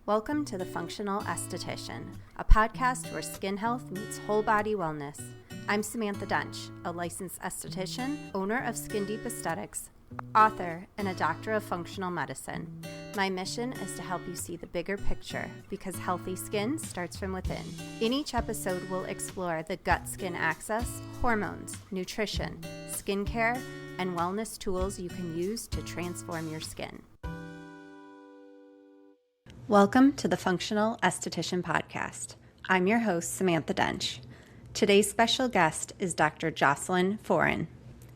Welcome to The Functional Esthetician, a podcast where skin health meets whole body wellness. I'm Samantha Dunch, a licensed esthetician, owner of Skin Deep Aesthetics, author, and a doctor of functional medicine. My mission is to help you see the bigger picture because healthy skin starts from within. In each episode, we'll explore the gut-skin axis, hormones, nutrition, skincare, and wellness tools you can use to transform your skin. Welcome to the Functional Esthetician Podcast. I'm your host, Samantha Dunch. Today's special guest is Dr. Jocelyn Foran.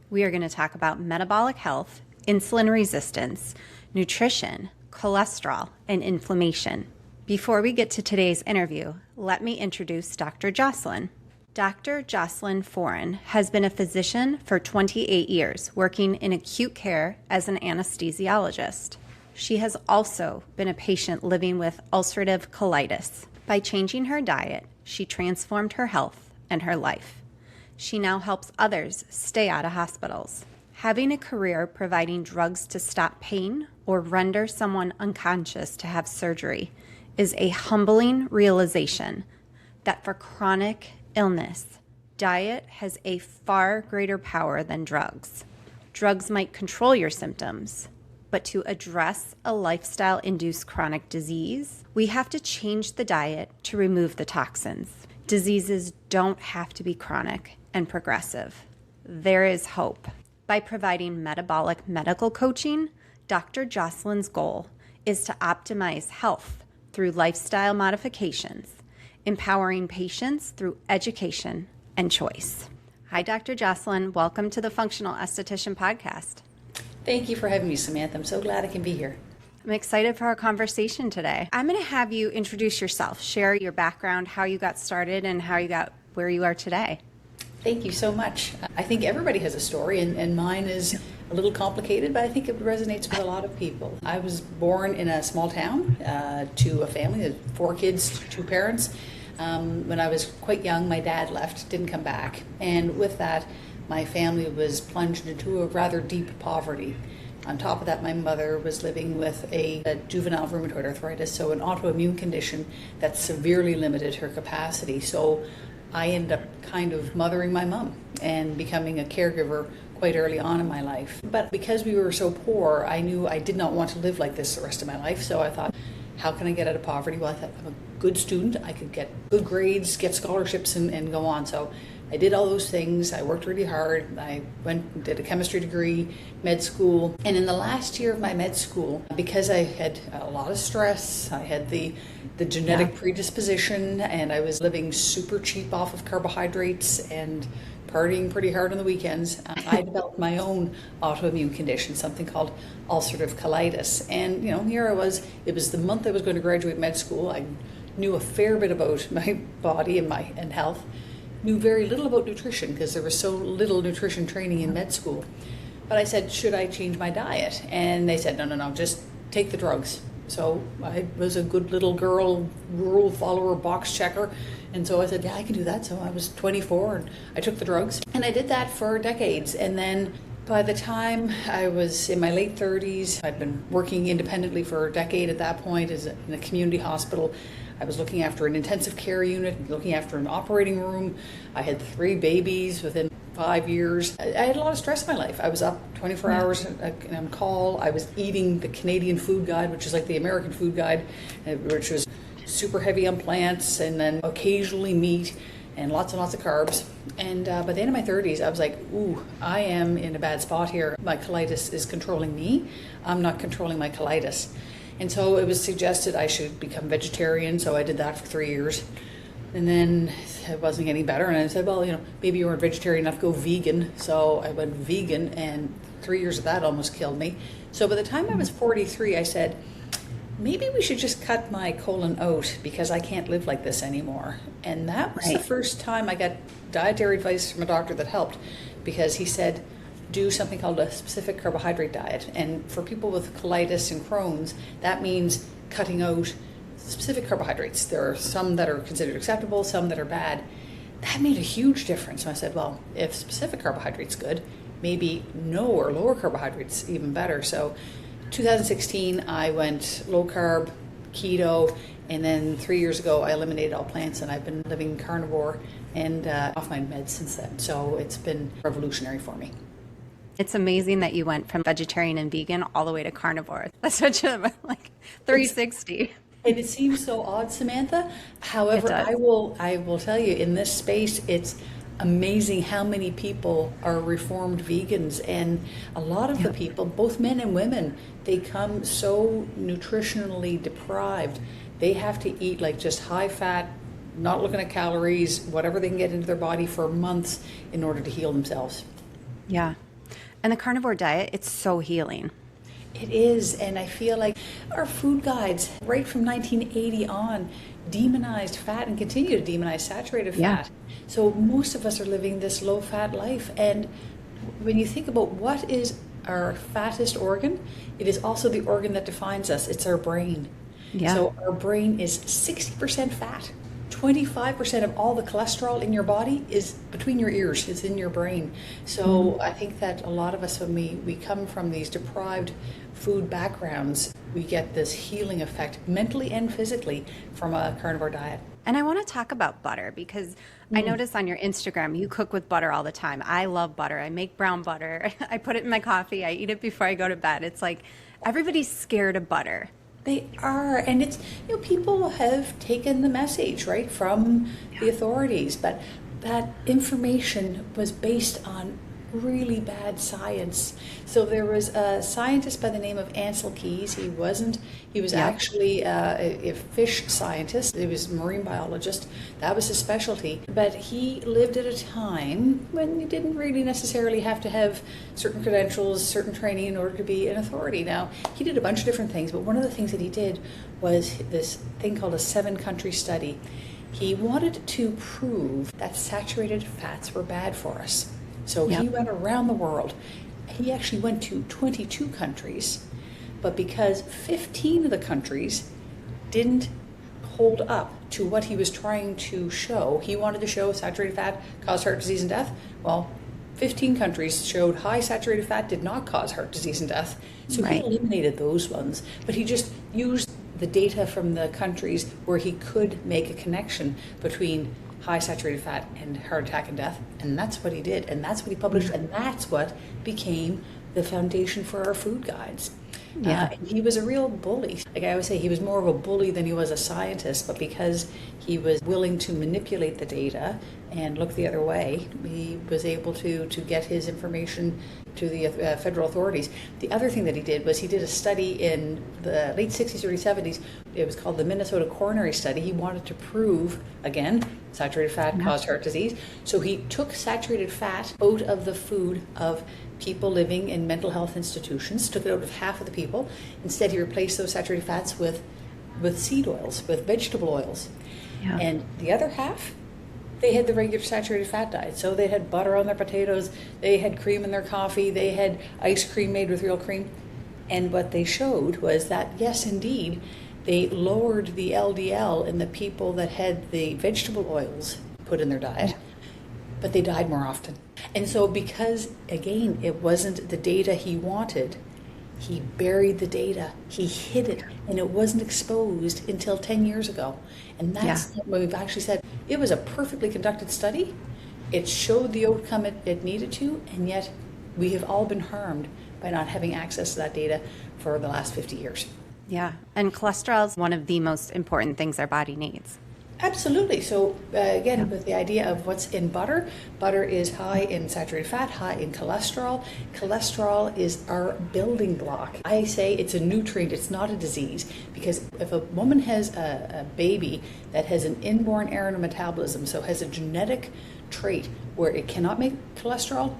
We are going to talk about metabolic health, insulin resistance, nutrition, cholesterol, and inflammation. Before we get to today's interview, let me introduce Dr. Jocelyn. Dr. Jocelyn Foran has been a physician for 28 years, working in acute care as an anesthesiologist. She has also been a patient living with ulcerative colitis. By changing her diet, she transformed her health and her life. She now helps others stay out of hospitals. Having a career providing drugs to stop pain or render someone unconscious to have surgery is a humbling realization that for chronic illness, diet has a far greater power than drugs. Drugs might control your symptoms, but to address a lifestyle-induced chronic disease, we have to change the diet to remove the toxins. Diseases don't have to be chronic and progressive. There is hope. By providing metabolic medical coaching, Dr. Jocelyn's goal is to optimize health through lifestyle modifications, empowering patients through education and choice. Hi, Dr. Jocelyn. Welcome to the Functional Esthetician Podcast. Thank you for having me, Samantha. I'm so glad I can be here. I'm excited for our conversation today. I'm going to have you introduce yourself, share your background, how you got started, and how you got where you are today. Thank you so much. I think everybody has a story, and mine is a little complicated, but I think it resonates with a lot of people. I was born in a small town to a family of 4 kids, 2 parents. When I was quite young, my dad left, didn't come back, and with that, my family was plunged into a rather deep poverty. On top of that, my mother was living with a juvenile rheumatoid arthritis, so an autoimmune condition that severely limited her capacity. So I ended up kind of mothering my mom and becoming a caregiver quite early on in my life. But because we were so poor, I knew I did not want to live like this the rest of my life. So I thought, how can I get out of poverty? Well, I thought I'm a good student. I could get good grades, get scholarships, and go on. So I did all those things. I worked really hard. I went and did a chemistry degree, med school. And in the last year of my med school, because I had a lot of stress, I had the genetic predisposition, and I was living super cheap off of carbohydrates and partying pretty hard on the weekends, I developed my own autoimmune condition, something called ulcerative colitis. And, here I was. It was the month I was going to graduate med school. I knew a fair bit about my body and health. Knew very little about nutrition because there was so little nutrition training in med school. But I said, should I change my diet? And they said, no, just take the drugs. So I was a good little girl, rule follower, box checker. And so I said, yeah, I can do that. So I was 24 and I took the drugs. And I did that for decades. And then by the time I was in my late 30s, I'd been working independently for a decade at that point in a community hospital. I was looking after an intensive care unit, looking after an operating room. I had 3 babies within 5 years. I had a lot of stress in my life. I was up 24 hours on call. I was eating the Canadian food guide, which is like the American food guide, which was super heavy on plants and then occasionally meat and lots of carbs. And by the end of my 30s, I was like, ooh, I am in a bad spot here. My colitis is controlling me. I'm not controlling my colitis. And so it was suggested I should become vegetarian, so I did that for 3 years. And then it wasn't getting better, and I said, well, maybe you weren't vegetarian enough, go vegan. So I went vegan, and 3 years of that almost killed me. So by the time I was 43, I said, maybe we should just cut my colon out because I can't live like this anymore. And that was the first time I got dietary advice from a doctor that helped, because he said, do something called a specific carbohydrate diet. And for people with colitis and Crohn's, that means cutting out specific carbohydrates. There are some that are considered acceptable, some that are bad. That made a huge difference. So I said, well, if specific carbohydrates good, maybe no or lower carbohydrates even better. So 2016, I went low carb, keto, and then 3 years ago I eliminated all plants, and I've been living carnivore and off my meds since then. So it's been revolutionary for me. It's amazing that you went from vegetarian and vegan all the way to carnivore. That's such a 360. And it seems so odd, Samantha. However, I will tell you, in this space, it's amazing how many people are reformed vegans, and a lot of the people, both men and women, they come so nutritionally deprived. They have to eat like just high fat, not looking at calories, whatever they can get into their body for months in order to heal themselves. Yeah. And the carnivore diet, it's so healing. It is, and I feel like our food guides, right from 1980 on, demonized fat and continue to demonize saturated fat. So most of us are living this low-fat life, and when you think about what is our fattest organ, it is also the organ that defines us. It's our brain. Yeah. So our brain is 60% fat. 25% of all the cholesterol in your body is between your ears, it's in your brain. So I think that a lot of us, when we come from these deprived food backgrounds, we get this healing effect mentally and physically from a carnivore diet. And I want to talk about butter because I notice on your Instagram, you cook with butter all the time. I love butter. I make brown butter. I put it in my coffee. I eat it before I go to bed. It's like everybody's scared of butter. They are, and it's, people have taken the message, right, from the authorities, but that information was based on really bad science. So there was a scientist by the name of Ansel Keys. He was actually a fish scientist. He was a marine biologist. That was his specialty. But he lived at a time when you didn't really necessarily have to have certain credentials, certain training in order to be an authority. Now, he did a bunch of different things, but one of the things that he did was this thing called a 7-country study. He wanted to prove that saturated fats were bad for us. So he went around the world. He actually went to 22 countries, but because 15 of the countries didn't hold up to what he was trying to show, he wanted to show saturated fat caused heart disease and death. Well, 15 countries showed high saturated fat did not cause heart disease and death. So he eliminated those ones, but he just used the data from the countries where he could make a connection between high saturated fat and heart attack and death, and that's what he did, and that's what he published, and that's what became the foundation for our food guides. He was a real bully. Like I always say, he was more of a bully than he was a scientist, but because he was willing to manipulate the data and look the other way, he was able to get his information to the federal authorities. The other thing that he did was he did a study in the late 60s, early 70s. It was called the Minnesota Coronary Study. He wanted to prove, again, saturated fat caused heart disease. So he took saturated fat out of the food of people living in mental health institutions, took it out of half of the people. Instead, he replaced those saturated fats with seed oils, with vegetable oils. Yeah. And the other half, they had the regular saturated fat diet. So they had butter on their potatoes, they had cream in their coffee, they had ice cream made with real cream. And what they showed was that, yes, indeed, they lowered the LDL in the people that had the vegetable oils put in their diet, but they died more often. And so because, again, it wasn't the data he wanted, he buried the data, he hid it, and it wasn't exposed until 10 years ago. And that's when we've actually said, it was a perfectly conducted study, it showed the outcome it needed to, and yet we have all been harmed by not having access to that data for the last 50 years. Yeah, and cholesterol is one of the most important things our body needs. Absolutely. So again, with the idea of what's in butter, butter is high in saturated fat, high in cholesterol. Cholesterol is our building block. I say it's a nutrient, it's not a disease, because if a woman has a baby that has an inborn error in metabolism, so has a genetic trait where it cannot make cholesterol,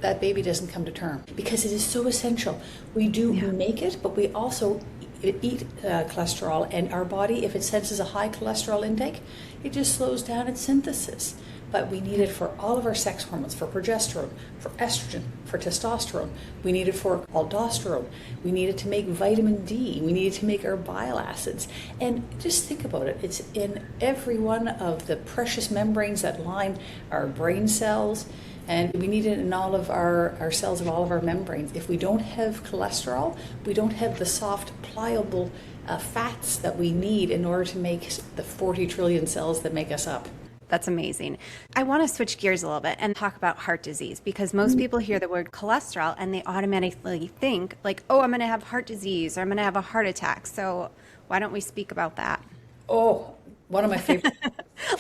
that baby doesn't come to term because it is so essential. We make it, but we also eat cholesterol, and our body, if it senses a high cholesterol intake, it just slows down its synthesis. But we need it for all of our sex hormones, for progesterone, for estrogen, for testosterone. We need it for aldosterone. We need it to make vitamin D. We need it to make our bile acids. And just think about it. It's in every one of the precious membranes that line our brain cells And we need it in all of our cells of all of our membranes. If we don't have cholesterol, we don't have the soft, pliable fats that we need in order to make the 40 trillion cells that make us up. That's amazing. I want to switch gears a little bit and talk about heart disease, because most people hear the word cholesterol and they automatically think like, oh, I'm going to have heart disease or I'm going to have a heart attack. So why don't we speak about that? Oh, one of my favorite.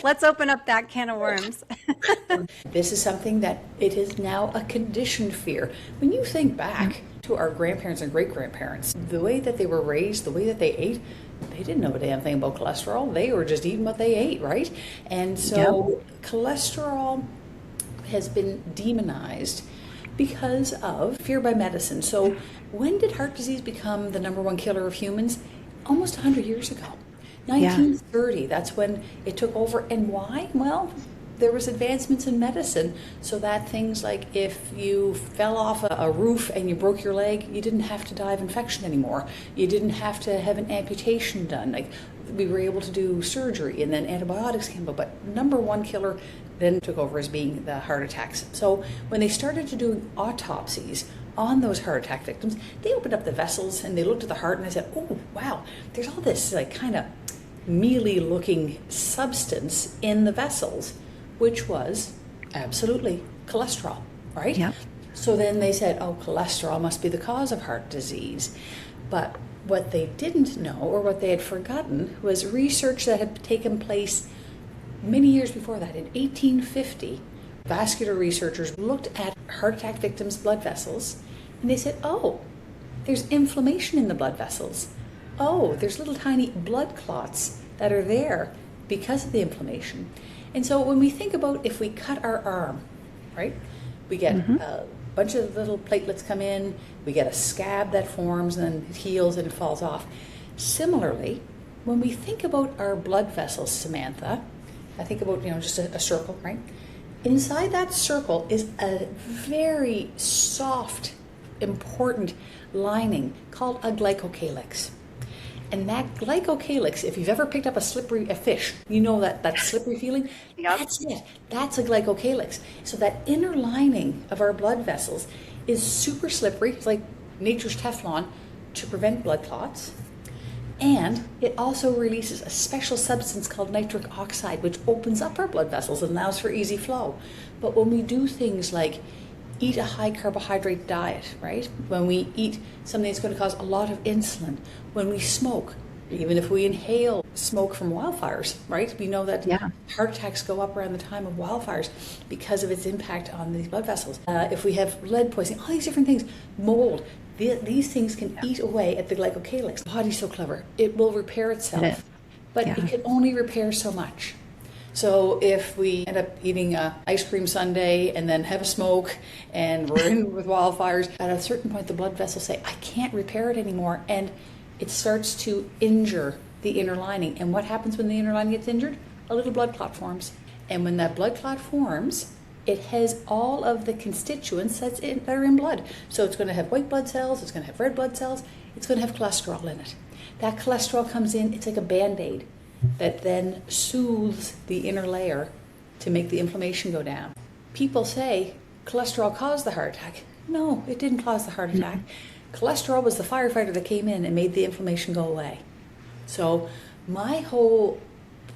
Let's open up that can of worms. This is something that it is now a conditioned fear. When you think back to our grandparents and great-grandparents, the way that they were raised, the way that they ate, they didn't know a damn thing about cholesterol. They were just eating what they ate, right? And so cholesterol has been demonized because of fear by medicine. So when did heart disease become the number one killer of humans? Almost 100 years ago. 1930, that's when it took over. And why? Well, there was advancements in medicine so that things like if you fell off a roof and you broke your leg, you didn't have to die of infection anymore. You didn't have to have an amputation done. Like, we were able to do surgery, and then antibiotics came up. But number one killer then took over as being the heart attacks. So when they started to do autopsies on those heart attack victims, they opened up the vessels and they looked at the heart and they said, oh, wow, there's all this like kind of mealy looking substance in the vessels, which was absolutely cholesterol, right? Yep. So then they said, oh, cholesterol must be the cause of heart disease. But what they didn't know, or what they had forgotten, was research that had taken place many years before that. In 1850, vascular researchers looked at heart attack victims' blood vessels, and they said, oh, there's inflammation in the blood vessels. Oh, there's little tiny blood clots that are there because of the inflammation. And so when we think about if we cut our arm, right, we get a bunch of little platelets come in, we get a scab that forms and then it heals and it falls off. Similarly, when we think about our blood vessels, Samantha, I think about, just a circle, right? Inside that circle is a very soft, important lining called a glycocalyx. And that glycocalyx, if you've ever picked up a fish, you know that slippery feeling? Yep. That's it. That's a glycocalyx. So that inner lining of our blood vessels is super slippery. It's like nature's Teflon to prevent blood clots. And it also releases a special substance called nitric oxide, which opens up our blood vessels and allows for easy flow. But when we do things like eat a high carbohydrate diet, right? When we eat something that's going to cause a lot of insulin, when we smoke, even if we inhale smoke from wildfires, right? We know that heart attacks go up around the time of wildfires because of its impact on these blood vessels. If we have lead poisoning, all these different things, mold, these things can eat away at the glycocalyx. The body's so clever. It will repair itself, but it can only repair so much. So if we end up eating an ice cream sundae and then have a smoke and we're in with wildfires, at a certain point the blood vessels say, I can't repair it anymore, and it starts to injure the inner lining. And what happens when the inner lining gets injured? A little blood clot forms. And when that blood clot forms, it has all of the constituents that are in blood. So it's going to have white blood cells, it's going to have red blood cells, it's going to have cholesterol in it. That cholesterol comes in, it's like a Band-Aid that then soothes the inner layer to make the inflammation go down. People say cholesterol caused the heart attack. No, it didn't cause the heart attack. Cholesterol was the firefighter that came in and made the inflammation go away. So my whole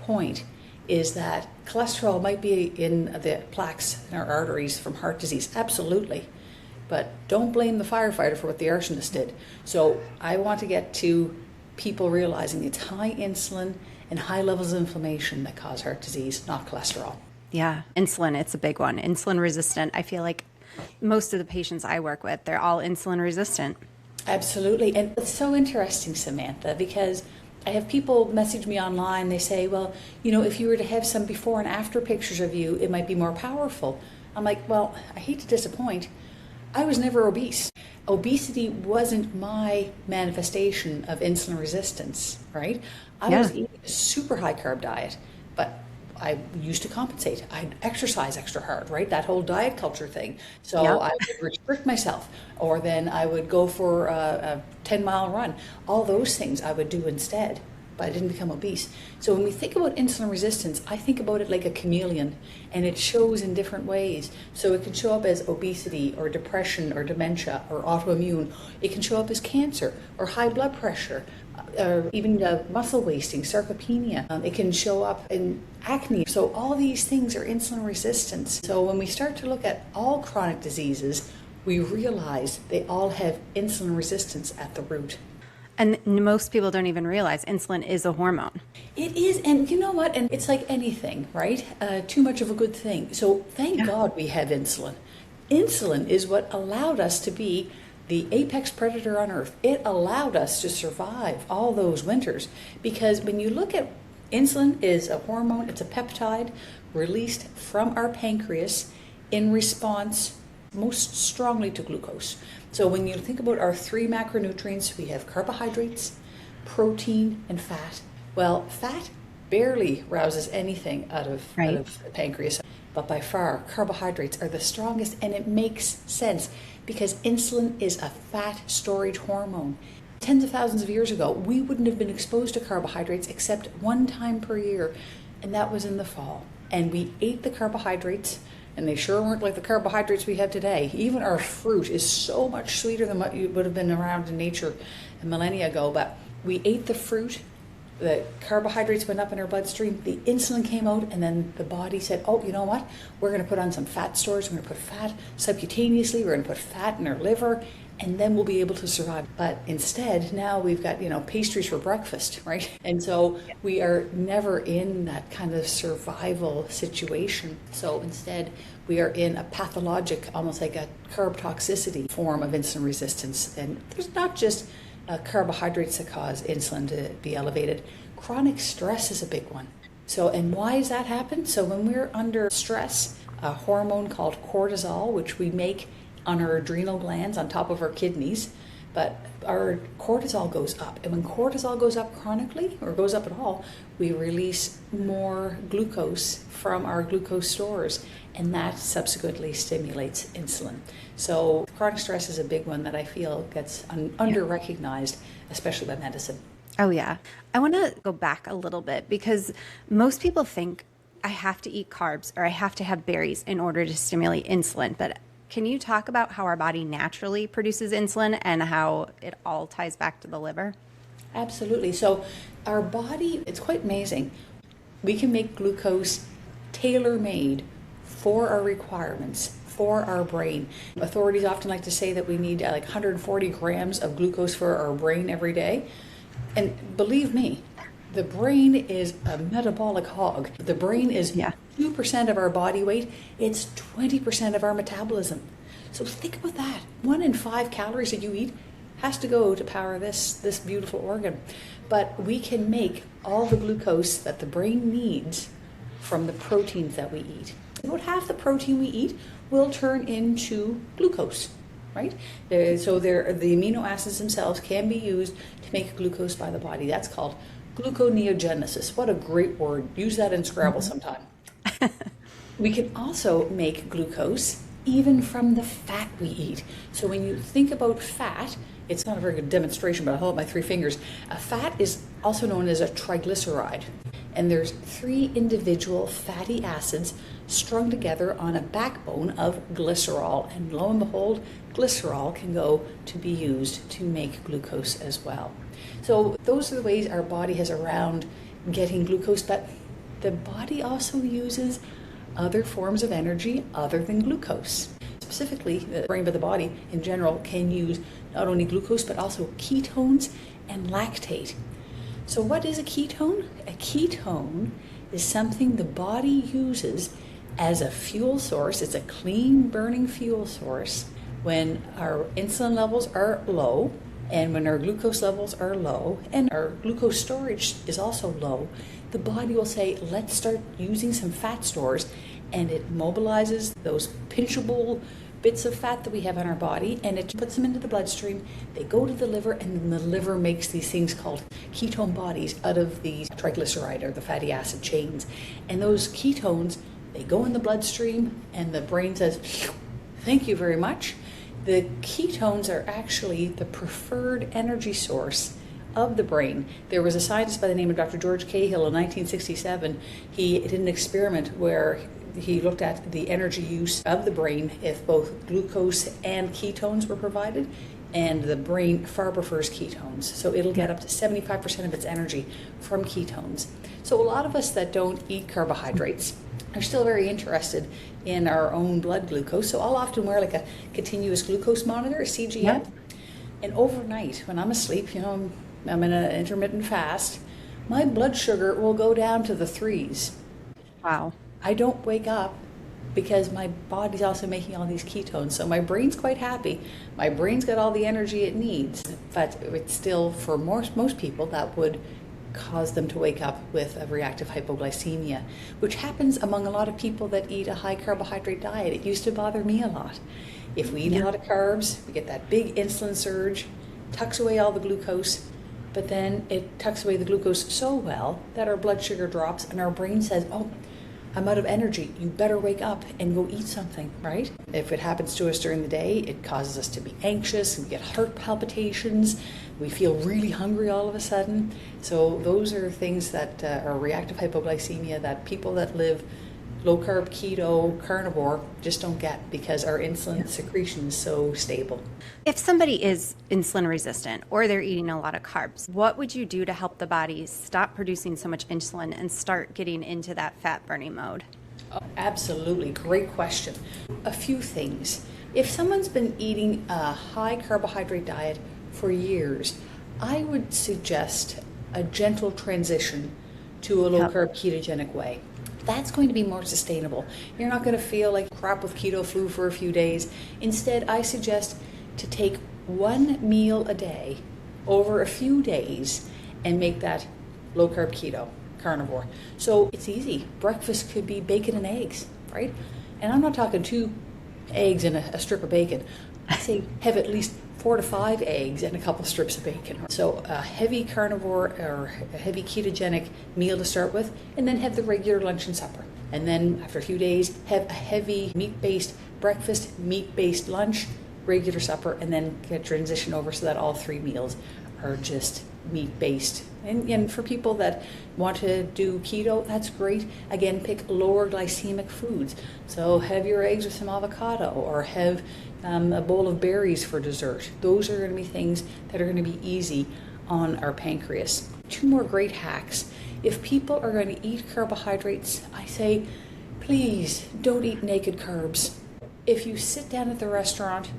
point is that cholesterol might be in the plaques in our arteries from heart disease, absolutely. But don't blame the firefighter for what the arsonist did. So I want to get to people realizing it's high insulin and high levels of inflammation that cause heart disease, not cholesterol. Yeah, insulin, it's a big one. Insulin resistant. I feel like most of the patients I work with, they're all insulin resistant. Absolutely. And it's so interesting, Samantha, because I have people message me online. They say, well, if you were to have some before and after pictures of you, it might be more powerful. I'm like, well, I hate to disappoint. I was never obese. Obesity wasn't my manifestation of insulin resistance, right? I was eating a super high carb diet, but I used to compensate. I'd exercise extra hard, right? That whole diet culture thing. So I would restrict myself, or then I would go for a 10-mile run. All those things I would do instead. but I didn't become obese. So when we think about insulin resistance, I think about it like a chameleon, and it shows in different ways. So it can show up as obesity or depression or dementia or autoimmune. It can show up as cancer or high blood pressure, or even muscle wasting, sarcopenia. It can show up in acne. So all these things are insulin resistance. So when we start to look at all chronic diseases, we realize they all have insulin resistance at the root. And most people don't even realize insulin is a hormone. It is, and you know what? And it's like anything, right? Too much of a good thing. So thank God we have insulin. Insulin is what allowed us to be the apex predator on Earth. It allowed us to survive all those winters, because when you look at insulin, is a hormone, it's a peptide released from our pancreas in response most strongly to glucose. So when you think about our 3 macronutrients, we have carbohydrates, protein, and fat. Well, fat barely rouses anything out of the pancreas, but by far carbohydrates are the strongest, and it makes sense because insulin is a fat storage hormone. Tens of thousands of years ago, we wouldn't have been exposed to carbohydrates except one time per year, and that was in the fall. And we ate the carbohydrates, and they sure weren't like the carbohydrates we have today. Even our fruit is so much sweeter than what you would have been around in nature a millennia ago. But we ate the fruit, the carbohydrates went up in our bloodstream, the insulin came out, and then the body said, oh, you know what? We're going to put on some fat stores. We're going to put fat subcutaneously. We're going to put fat in our liver, and then we'll be able to survive. But instead, now we've got, pastries for breakfast, right? And so we are never in that kind of survival situation. So instead, we are in a pathologic, almost like a carb toxicity form of insulin resistance. And there's not just carbohydrates that cause insulin to be elevated. Chronic stress is a big one. So, and why does that happen? So when we're under stress, a hormone called cortisol, which we make on our adrenal glands on top of our kidneys, but our cortisol goes up. And when cortisol goes up chronically, or goes up at all, we release more glucose from our glucose stores, and that subsequently stimulates insulin. So chronic stress is a big one that I feel gets under-recognized, especially by medicine. Oh yeah. I want to go back a little bit, because most people think I have to eat carbs or I have to have berries in order to stimulate insulin, but can you talk about how our body naturally produces insulin and how it all ties back to the liver? Absolutely. So our body, it's quite amazing. We can make glucose tailor-made for our requirements, for our brain. Authorities often like to say that we need like 140 grams of glucose for our brain every day. And believe me, the brain is a metabolic hog. The brain is 2% of our body weight. It's 20% of our metabolism. So think about that. 1 in 5 calories that you eat has to go to power this beautiful organ. But we can make all the glucose that the brain needs from the proteins that we eat. About half the protein we eat will turn into glucose, right? So the amino acids themselves can be used to make glucose by the body. That's called gluconeogenesis. What a great word. Use that in Scrabble sometime. We can also make glucose even from the fat we eat. So when you think about fat, it's not a very good demonstration, but I'll hold up my 3 fingers. A fat is also known as a triglyceride. And there's 3 individual fatty acids strung together on a backbone of glycerol. And lo and behold, glycerol can go to be used to make glucose as well. So those are the ways our body has around getting glucose, but the body also uses other forms of energy other than glucose. Specifically, the brain, but the body in general can use not only glucose, but also ketones and lactate. So what is a ketone? A ketone is something the body uses as a fuel source. It's a clean burning fuel source when our insulin levels are low, and when our glucose levels are low, and our glucose storage is also low. The body will say, let's start using some fat stores, and it mobilizes those pinchable bits of fat that we have in our body, and it puts them into the bloodstream. They go to the liver, and then the liver makes these things called ketone bodies out of the triglyceride or the fatty acid chains. And those ketones, they go in the bloodstream, and the brain says, thank you very much. The ketones are actually the preferred energy source of the brain. There was a scientist by the name of Dr. George Cahill in 1967. He did an experiment where he looked at the energy use of the brain if both glucose and ketones were provided, and the brain far prefers ketones. So it'll get up to 75% of its energy from ketones. So a lot of us that don't eat carbohydrates are still very interested in our own blood glucose. So I'll often wear like a continuous glucose monitor, a CGM. Yep. And overnight, when I'm asleep, I'm in an intermittent fast, my blood sugar will go down to the 3s. Wow. I don't wake up because my body's also making all these ketones. So my brain's quite happy. My brain's got all the energy it needs. But it's still, for most people, that would cause them to wake up with a reactive hypoglycemia, which happens among a lot of people that eat a high carbohydrate diet. It used to bother me a lot. If we eat a lot of carbs, we get that big insulin surge, tucks away all the glucose, but then it tucks away the glucose so well that our blood sugar drops and our brain says, oh, I'm out of energy. You better wake up and go eat something, right? If it happens to us during the day, it causes us to be anxious, we get heart palpitations, we feel really hungry all of a sudden. So those are things that are reactive hypoglycemia that people that live low carb, keto, carnivore just don't get because our insulin secretion is so stable. If somebody is insulin resistant or they're eating a lot of carbs, what would you do to help the body stop producing so much insulin and start getting into that fat burning mode? Oh, absolutely. Great question. A few things. If someone's been eating a high carbohydrate diet for years, I would suggest a gentle transition to a low carb ketogenic way. That's going to be more sustainable. You're not going to feel like crap with keto flu for a few days. Instead, I suggest to take one meal a day over a few days and make that low carb keto, carnivore. So it's easy. Breakfast could be bacon and eggs, right? And I'm not talking 2 eggs and a strip of bacon. I say have at least 4 to 5 eggs and a couple strips of bacon. So a heavy carnivore or a heavy ketogenic meal to start with, and then have the regular lunch and supper. And then after a few days, have a heavy meat-based breakfast, meat-based lunch, regular supper, and then get transition over so that all 3 meals are just meat-based. And for people that want to do keto, that's great. Again, pick lower glycemic foods. So have your eggs with some avocado, or have a bowl of berries for dessert. Those are going to be things that are going to be easy on our pancreas. 2 more great hacks. If people are going to eat carbohydrates, I say, please don't eat naked carbs. If you sit down at the restaurant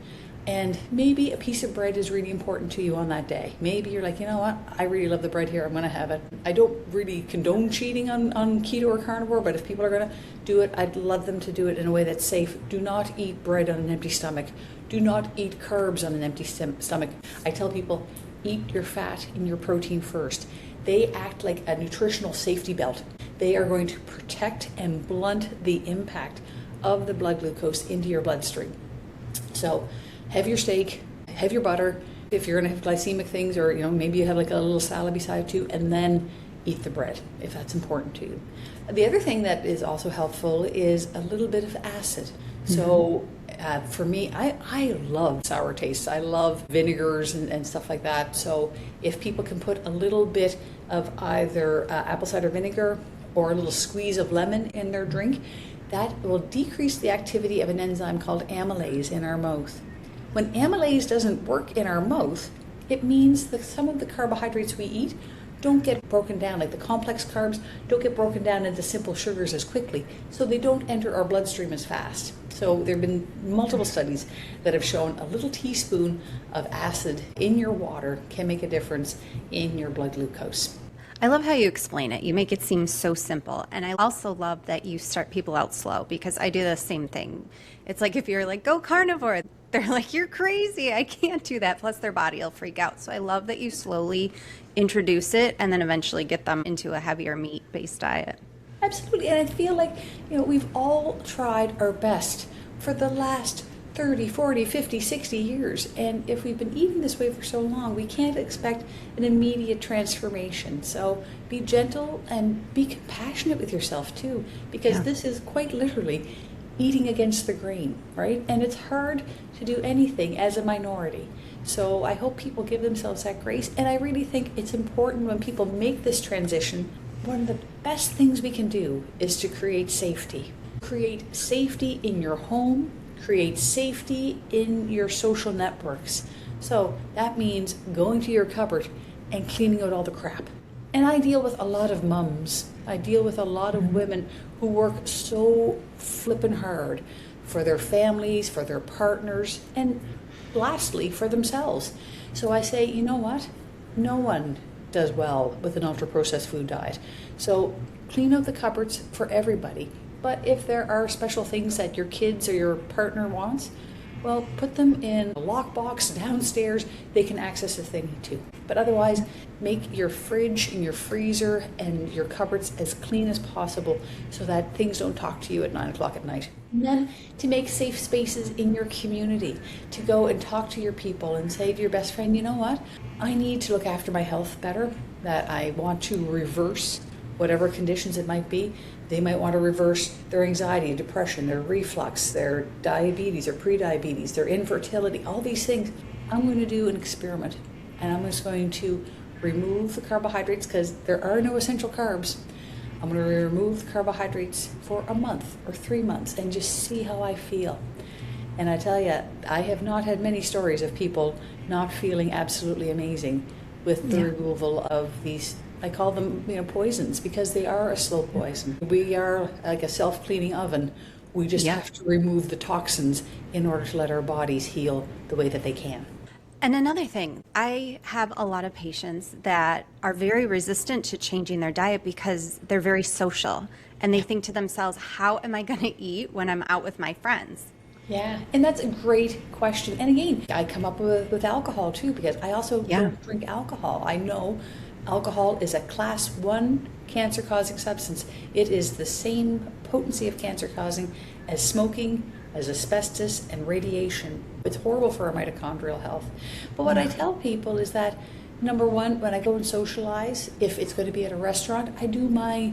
and maybe a piece of bread is really important to you on that day. Maybe you're like, you know what, I really love the bread here, I'm going to have it. I don't really condone cheating on keto or carnivore, but if people are going to do it, I'd love them to do it in a way that's safe. Do not eat bread on an empty stomach. Do not eat carbs on an empty stomach. I tell people, eat your fat and your protein first. They act like a nutritional safety belt. They are going to protect and blunt the impact of the blood glucose into your bloodstream. So have your steak, have your butter, if you're going to have glycemic things, or maybe you have like a little salad beside too, and then eat the bread if that's important to you. The other thing that is also helpful is a little bit of acid. So for me, I love sour tastes. I love vinegars and stuff like that. So if people can put a little bit of either apple cider vinegar or a little squeeze of lemon in their drink, that will decrease the activity of an enzyme called amylase in our mouth. When amylase doesn't work in our mouth, it means that some of the carbohydrates we eat don't get broken down, like the complex carbs don't get broken down into simple sugars as quickly, so they don't enter our bloodstream as fast. So there have been multiple studies that have shown a little teaspoon of acid in your water can make a difference in your blood glucose. I love how you explain it. You make it seem so simple. And I also love that you start people out slow, because I do the same thing. It's like if you're like, go carnivore, they're like, you're crazy. I can't do that. Plus their body will freak out. So I love that you slowly introduce it and then eventually get them into a heavier meat-based diet. Absolutely. And I feel like, we've all tried our best for the last 30, 40, 50, 60 years. And if we've been eating this way for so long, we can't expect an immediate transformation. So be gentle and be compassionate with yourself too, because this is quite literally eating against the grain, right? And it's hard to do anything as a minority, So I hope people give themselves that grace. And I really think it's important when people make this transition, one of the best things we can do is to create safety. Create safety in your home, create safety in your social networks. So that means going to your cupboard and cleaning out all the crap. And I deal with a lot of mums. I deal with a lot of women who work so flippin' hard for their families, for their partners, and lastly, for themselves. So I say, you know what? No one does well with an ultra-processed food diet. So clean out the cupboards for everybody. But if there are special things that your kids or your partner wants, well, put them in a lockbox downstairs. They can access if they need to. But otherwise, make your fridge and your freezer and your cupboards as clean as possible so that things don't talk to you at 9 o'clock at night. And then to make safe spaces in your community, to go and talk to your people and say to your best friend, you know what? I need to look after my health better, that I want to reverse whatever conditions it might be. They might want to reverse their anxiety, depression, their reflux, their diabetes or prediabetes, their infertility, all these things. I'm going to do an experiment, and I'm just going to remove the carbohydrates because there are no essential carbs. I'm going to remove the carbohydrates for a month or 3 months and just see how I feel. And I tell you, I have not had many stories of people not feeling absolutely amazing with the removal of these, I call them, poisons, because they are a slow poison. We are like a self-cleaning oven. We just have to remove the toxins in order to let our bodies heal the way that they can. And another thing, I have a lot of patients that are very resistant to changing their diet because they're very social and they think to themselves, how am I going to eat when I'm out with my friends? Yeah, and that's a great question. And again, I come up with alcohol too, because I also don't drink alcohol. I know alcohol is a class 1 cancer-causing substance. It is the same potency of cancer-causing as smoking, as asbestos, and radiation. It's horrible for our mitochondrial health. But what I tell people is that, number one, when I go and socialize, if it's going to be at a restaurant, I do my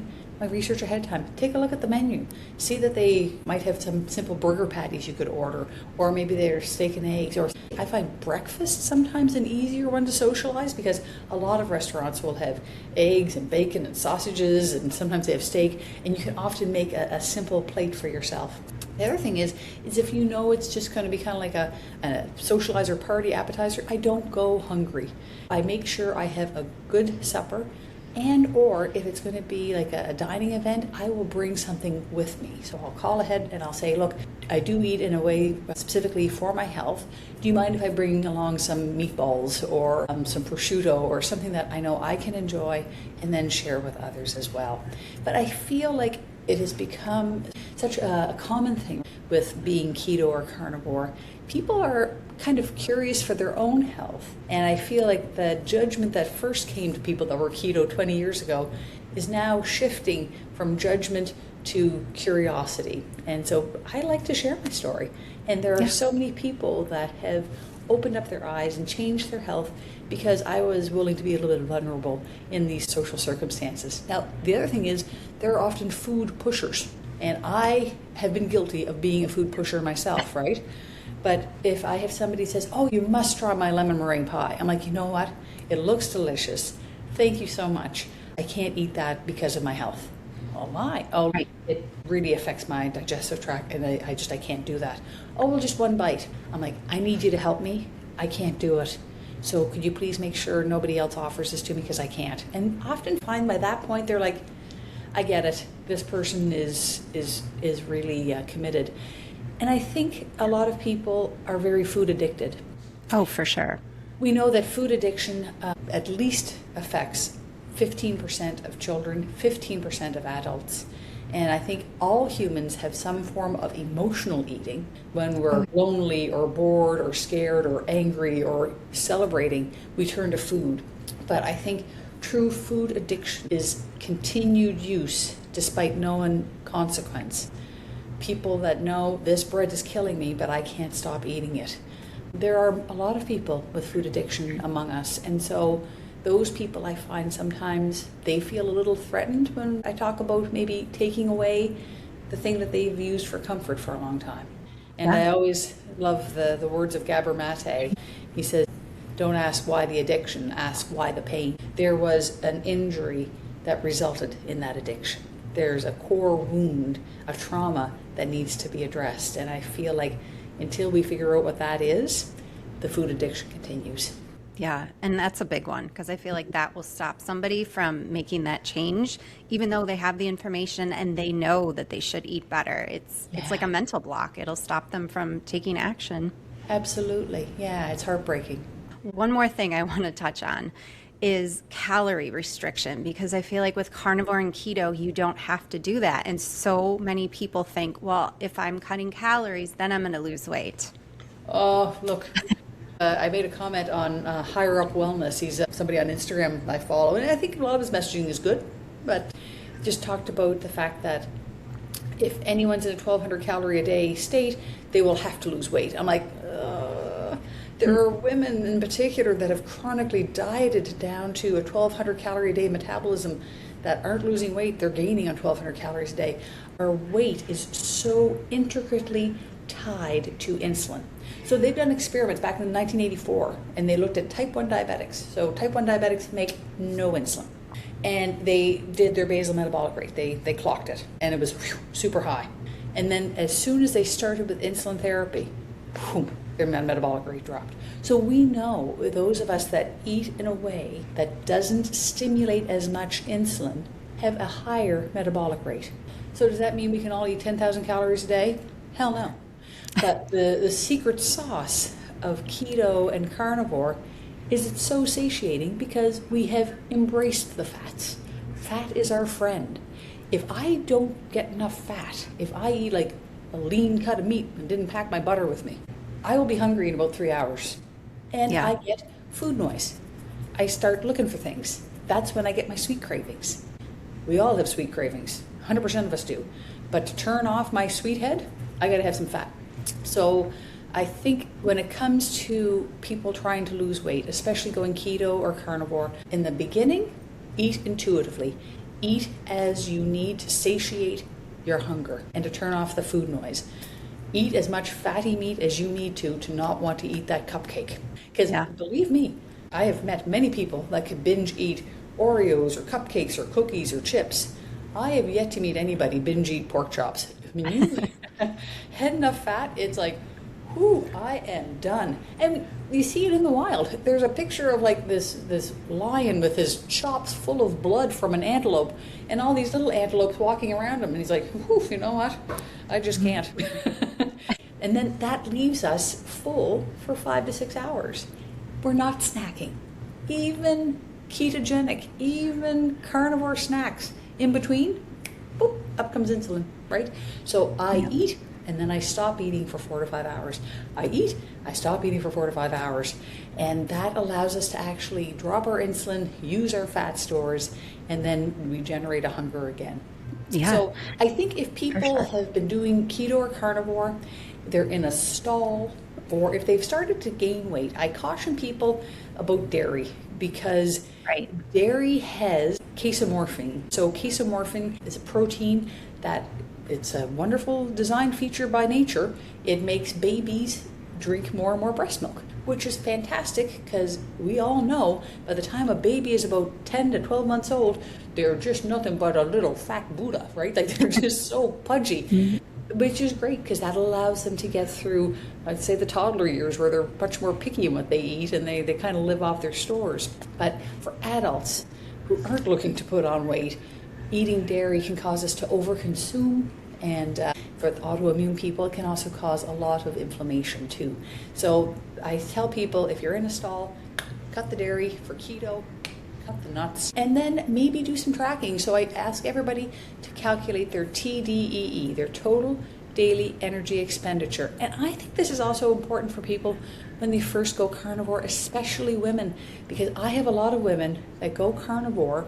research ahead of time. Take a look at the menu. See that they might have some simple burger patties you could order, or maybe they're steak and eggs. Or I find breakfast sometimes an easier one to socialize because a lot of restaurants will have eggs and bacon and sausages, and sometimes they have steak, and you can often make a simple plate for yourself. The other thing is if you know it's just going to be kind of like a socializer party appetizer, I don't go hungry. I make sure I have a good supper. And or if it's going to be like a dining event, I will bring something with me. So I'll call ahead and I'll say, look, I do eat in a way specifically for my health. Do you mind if I bring along some meatballs or some prosciutto or something that I know I can enjoy and then share with others as well? But I feel like it has become such a common thing with being keto or carnivore. People are kind of curious for their own health. And I feel like the judgment that first came to people that were keto 20 years ago is now shifting from judgment to curiosity. And so I like to share my story. And there are so many people that have opened up their eyes and changed their health because I was willing to be a little bit vulnerable in these social circumstances. Now, the other thing is there are often food pushers. And I have been guilty of being a food pusher myself, right? But if I have somebody says, oh, you must try my lemon meringue pie. I'm like, you know what? It looks delicious. Thank you so much. I can't eat that because of my health. Oh my. Oh, right. It really affects my digestive tract and I can't do that. Oh, well, just one bite. I'm like, I need you to help me. I can't do it. So could you please make sure nobody else offers this to me because I can't? And often find by that point, they're like, I get it. This person is really committed. And I think a lot of people are very food addicted. Oh, for sure. We know that food addiction at least affects 15% of children, 15% of adults. And I think all humans have some form of emotional eating. When we're lonely or bored or scared or angry or celebrating, we turn to food. But I think true food addiction is continued use despite no consequence. People that know this bread is killing me, but I can't stop eating it. There are a lot of people with food addiction among us, and so those people I find sometimes they feel a little threatened when I talk about maybe taking away the thing that they've used for comfort for a long time. And I always love the words of Gabor Mate. He says, Don't ask why the addiction, ask why the pain. There was an injury that resulted in that addiction. There's a core wound, a trauma that needs to be addressed. And I feel like until we figure out what that is, the food addiction continues. Yeah, and that's a big one because I feel like that will stop somebody from making that change, even though they have the information and they know that they should eat better. It's like a mental block. It'll stop them from taking action. Absolutely. Yeah, it's heartbreaking. One more thing I want to touch on is calorie restriction, because I feel like with carnivore and keto, you don't have to do that. And so many people think, well, if I'm cutting calories, then I'm going to lose weight. Oh, look. I made a comment on Higher Up Wellness. He's somebody on Instagram I follow, and I think a lot of his messaging is good, but just talked about the fact that if anyone's in a 1,200 calorie a day state, they will have to lose weight. I'm like, there are women in particular that have chronically dieted down to a 1,200 calorie a day metabolism that aren't losing weight, they're gaining on 1,200 calories a day. Our weight is so intricately tied to insulin. So they've done experiments back in 1984, and they looked at type 1 diabetics. So type 1 diabetics make no insulin. And they did their basal metabolic rate. They clocked it, and it was super high. And then as soon as they started with insulin therapy, boom, their metabolic rate dropped. So we know those of us that eat in a way that doesn't stimulate as much insulin have a higher metabolic rate. So does that mean we can all eat 10,000 calories a day? Hell no. But the secret sauce of keto and carnivore is it's so satiating because we have embraced the fats. Fat is our friend. If I don't get enough fat, if I eat like a lean cut of meat and didn't pack my butter with me, I will be hungry in about 3 hours. And I get food noise. I start looking for things. That's when I get my sweet cravings. We all have sweet cravings. 100% of us do. But to turn off my sweet head, I got to have some fat. So I think when it comes to people trying to lose weight, especially going keto or carnivore, in the beginning, eat intuitively. Eat as you need to satiate your hunger and to turn off the food noise. Eat as much fatty meat as you need to not want to eat that cupcake. Because believe me, I have met many people that could binge eat Oreos or cupcakes or cookies or chips. I have yet to meet anybody binge eat pork chops. I mean, you had enough fat, it's like, whoo, I am done. And you see it in the wild. There's a picture of like this lion with his chops full of blood from an antelope, and all these little antelopes walking around him, and he's like, whoo, you know what? I just can't. And then that leaves us full for 5 to 6 hours. We're not snacking. Even ketogenic, even carnivore snacks in between, boop, up comes insulin, right? So I eat, and then I stop eating for 4 to 5 hours. I eat, I stop eating for 4 to 5 hours. And that allows us to actually drop our insulin, use our fat stores, and then regenerate a hunger again. Yeah. So I think if people have been doing keto or carnivore, they're in a stall, or if they've started to gain weight, I caution people about dairy, because dairy has casomorphin. So casomorphin is a protein that it's a wonderful design feature by nature. It makes babies drink more and more breast milk, which is fantastic because we all know by the time a baby is about 10 to 12 months old, they're just nothing but a little fat Buddha, right? Like they're just so pudgy. Which is great because that allows them to get through, I'd say, the toddler years where they're much more picky in what they eat and they kind of live off their stores. But for adults who aren't looking to put on weight, eating dairy can cause us to overconsume, and for autoimmune people, it can also cause a lot of inflammation too. So I tell people, if you're in a stall, cut the dairy. For keto, cut the nuts, and then maybe do some tracking. So I ask everybody to calculate their TDEE, their total daily energy expenditure. And I think this is also important for people when they first go carnivore, especially women, because I have a lot of women that go carnivore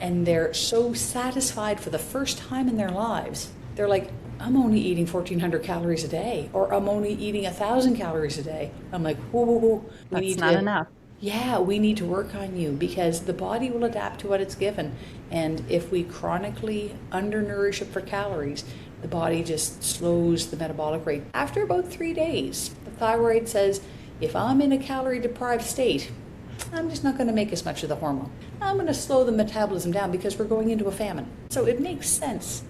and they're so satisfied for the first time in their lives. They're like, I'm only eating 1,400 calories a day, or I'm only eating 1,000 calories a day. I'm like, whoa, that's not enough. Yeah, we need to work on you because the body will adapt to what it's given. And if we chronically undernourish it for calories, the body just slows the metabolic rate. After about 3 days, the thyroid says, if I'm in a calorie deprived state, I'm just not going to make as much of the hormone. I'm going to slow the metabolism down because we're going into a famine. So it makes sense.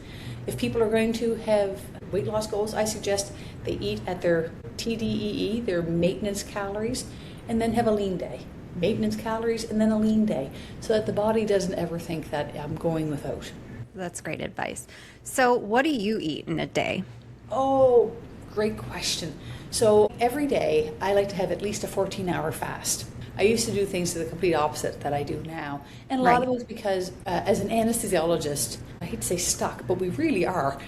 If people are going to have weight loss goals, I suggest they eat at their TDEE, their maintenance calories, and then have a lean day. Maintenance calories and then a lean day, so that the body doesn't ever think that I'm going without. That's great advice. So what do you eat in a day? Oh, great question. So every day I like to have at least a 14-hour fast. I used to do things to the complete opposite that I do now. And a lot of it is because as an anesthesiologist, I hate to say stuck, but we really are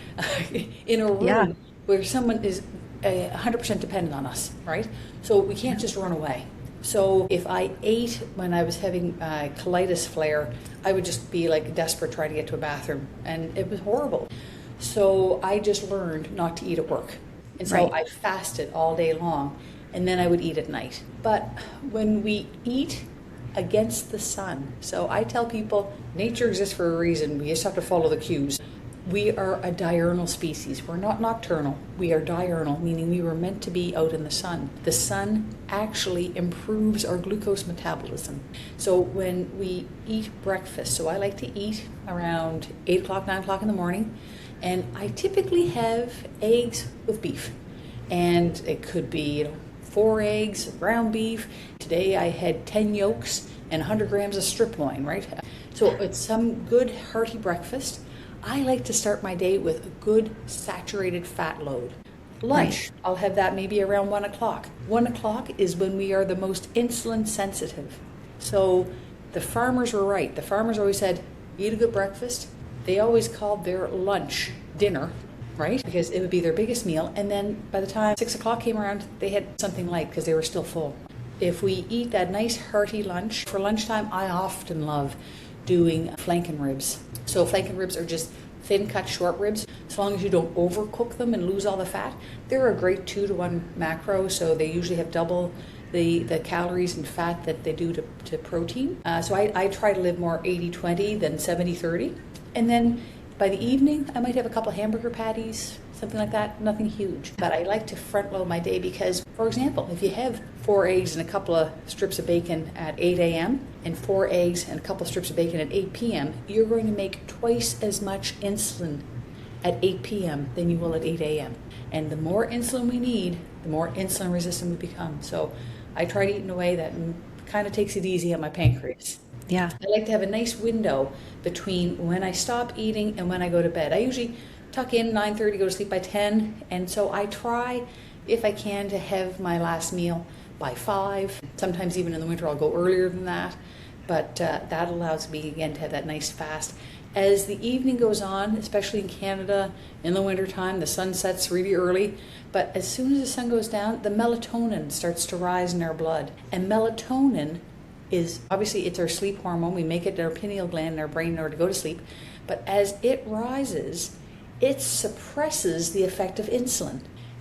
in a room where someone is 100% dependent on us, right? So we can't just run away. So if I ate when I was having a colitis flare, I would just be like desperate trying to get to a bathroom, and it was horrible. So I just learned not to eat at work. And so I fasted all day long, and then I would eat at night. But when we eat against the sun, so I tell people nature exists for a reason. We just have to follow the cues. We are a diurnal species. We're not nocturnal. We are diurnal, meaning we were meant to be out in the sun. The sun actually improves our glucose metabolism. So when we eat breakfast, so I like to eat around 8 o'clock, 9 o'clock in the morning, and I typically have eggs with beef. And it could be 4 eggs, ground beef. Today I had 10 yolks and 100 grams of strip loin, right? So it's some good hearty breakfast. I like to start my day with a good saturated fat load. Lunch, I'll have that maybe around 1 o'clock. 1 o'clock is when we are the most insulin sensitive. So the farmers were right. The farmers always said, eat a good breakfast. They always called their lunch dinner, right? Because it would be their biggest meal. And then by the time 6 o'clock came around, they had something light because they were still full. If we eat that nice hearty lunch, for lunchtime, I often love doing flanken ribs. So flanken ribs are just thin cut short ribs. As long as you don't overcook them and lose all the fat, they're a great 2-to-1 macro. So they usually have double the calories and fat that they do to protein. So I try to live more 80-20 than 70-30. And then by the evening, I might have a couple of hamburger patties, something like that, nothing huge. But I like to front load my day because, for example, if you have 4 eggs and a couple of strips of bacon at 8 a.m. and 4 eggs and a couple of strips of bacon at 8 p.m., you're going to make twice as much insulin at 8 p.m. than you will at 8 a.m. And the more insulin we need, the more insulin resistant we become. So I try to eat in a way that kind of takes it easy on my pancreas. Yeah. I like to have a nice window between when I stop eating and when I go to bed. I usually tuck in 9:30, go to sleep by 10, and so I try, if I can, to have my last meal by 5. Sometimes even in the winter I'll go earlier than that, but that allows me again to have that nice fast. As the evening goes on, especially in Canada, in the wintertime, the sun sets really early, but as soon as the sun goes down, the melatonin starts to rise in our blood, and melatonin is obviously it's our sleep hormone. We make it in our pineal gland in our brain in order to go to sleep. But as it rises, it suppresses the effect of insulin.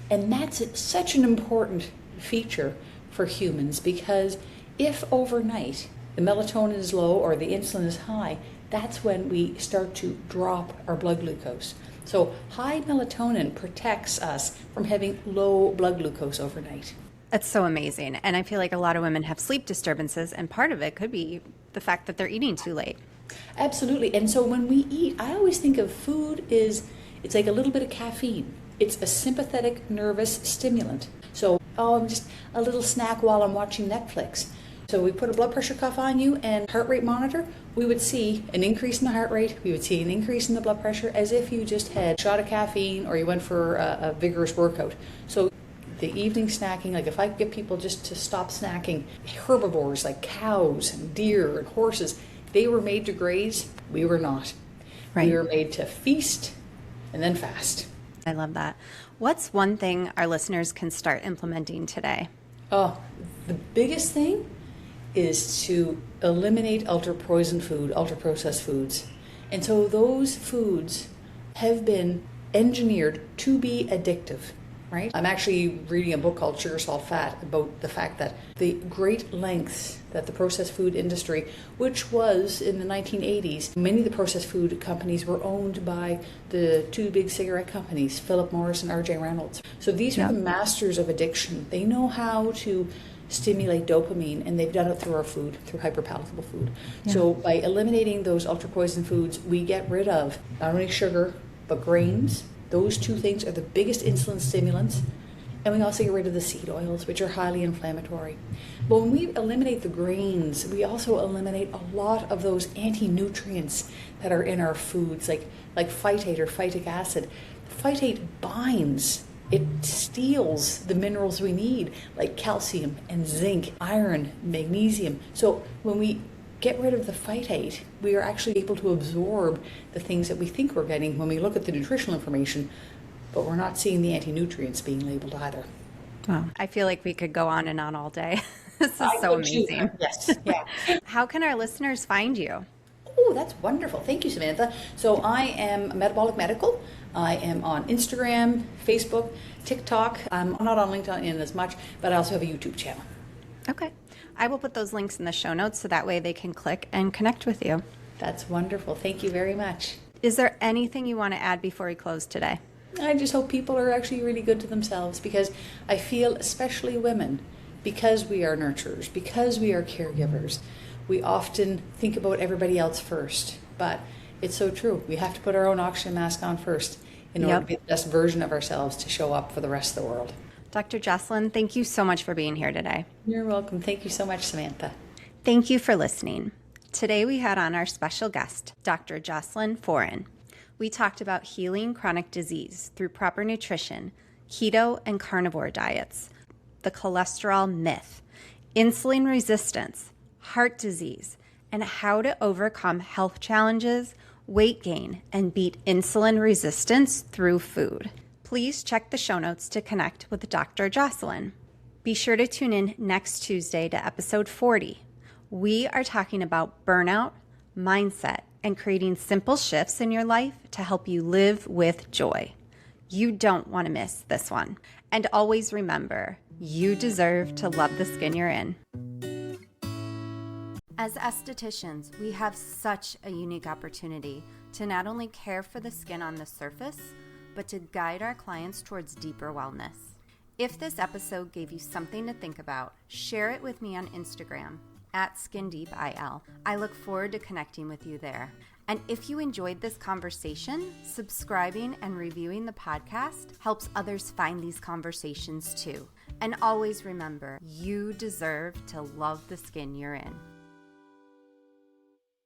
And that's such an important feature for humans because if overnight the melatonin is low or the insulin is high, that's when we start to drop our blood glucose. So high melatonin protects us from having low blood glucose overnight. That's so amazing. And I feel like a lot of women have sleep disturbances, and part of it could be the fact that they're eating too late. Absolutely. And so when we eat, I always think of food it's like a little bit of caffeine. It's a sympathetic nervous stimulant. So, I'm just a little snack while I'm watching Netflix. So we put a blood pressure cuff on you and heart rate monitor, we would see an increase in the heart rate, we would see an increase in the blood pressure as if you just had a shot of caffeine or you went for a vigorous workout. So the evening snacking, like if I get people just to stop snacking, herbivores like cows and deer and horses, they were made to graze, we were not. Right. We were made to feast and then fast. I love that. What's one thing our listeners can start implementing today? Oh, the biggest thing is to eliminate ultra-processed foods. And so those foods have been engineered to be addictive, right? I'm actually reading a book called Sugar, Salt, Fat about the fact that the great lengths that the processed food industry, which was in the 1980s, many of the processed food companies were owned by the 2 big cigarette companies, Philip Morris and R.J. Reynolds. So these are the masters of addiction. They know how to stimulate dopamine, and they've done it through our food, through hyperpalatable food. Yeah. So by eliminating those ultra-poison foods, we get rid of not only sugar, but grains. Those two things are the biggest insulin stimulants. And we also get rid of the seed oils, which are highly inflammatory. But when we eliminate the grains, we also eliminate a lot of those anti-nutrients that are in our foods, like phytate or phytic acid. Phytate binds. It steals the minerals we need, like calcium and zinc, iron, magnesium. So when we get rid of the phytate, we are actually able to absorb the things that we think we're getting when we look at the nutritional information, but we're not seeing the anti-nutrients being labeled either. Wow. I feel like we could go on and on all day. This is so amazing. Yes. Yeah. How can our listeners find you? Oh, that's wonderful. Thank you, Samantha. So I am Metabolic Medical. I am on Instagram, Facebook, TikTok. I'm not on LinkedIn as much, but I also have a YouTube channel. Okay. I will put those links in the show notes so that way they can click and connect with you. That's wonderful. Thank you very much. Is there anything you want to add before we close today? I just hope people are actually really good to themselves, because I feel, especially women, because we are nurturers, because we are caregivers, we often think about everybody else first. But it's so true. We have to put our own oxygen mask on first in order to be the best version of ourselves to show up for the rest of the world. Dr. Jocelyn, thank you so much for being here today. You're welcome. Thank you so much, Samantha. Thank you for listening. Today we had on our special guest, Dr. Jocelyn Foran. We talked about healing chronic disease through proper nutrition, keto and carnivore diets, the cholesterol myth, insulin resistance, heart disease, and how to overcome health challenges, weight gain, and beat insulin resistance through food. Please check the show notes to connect with Dr. Jocelyn. Be sure to tune in next Tuesday to episode 40. We are talking about burnout, mindset, and creating simple shifts in your life to help you live with joy. You don't want to miss this one. And always remember, you deserve to love the skin you're in. As estheticians, we have such a unique opportunity to not only care for the skin on the surface, but to guide our clients towards deeper wellness. If this episode gave you something to think about, share it with me on Instagram @SkinDeepIL. I look forward to connecting with you there. And if you enjoyed this conversation, subscribing and reviewing the podcast helps others find these conversations too. And always remember, you deserve to love the skin you're in.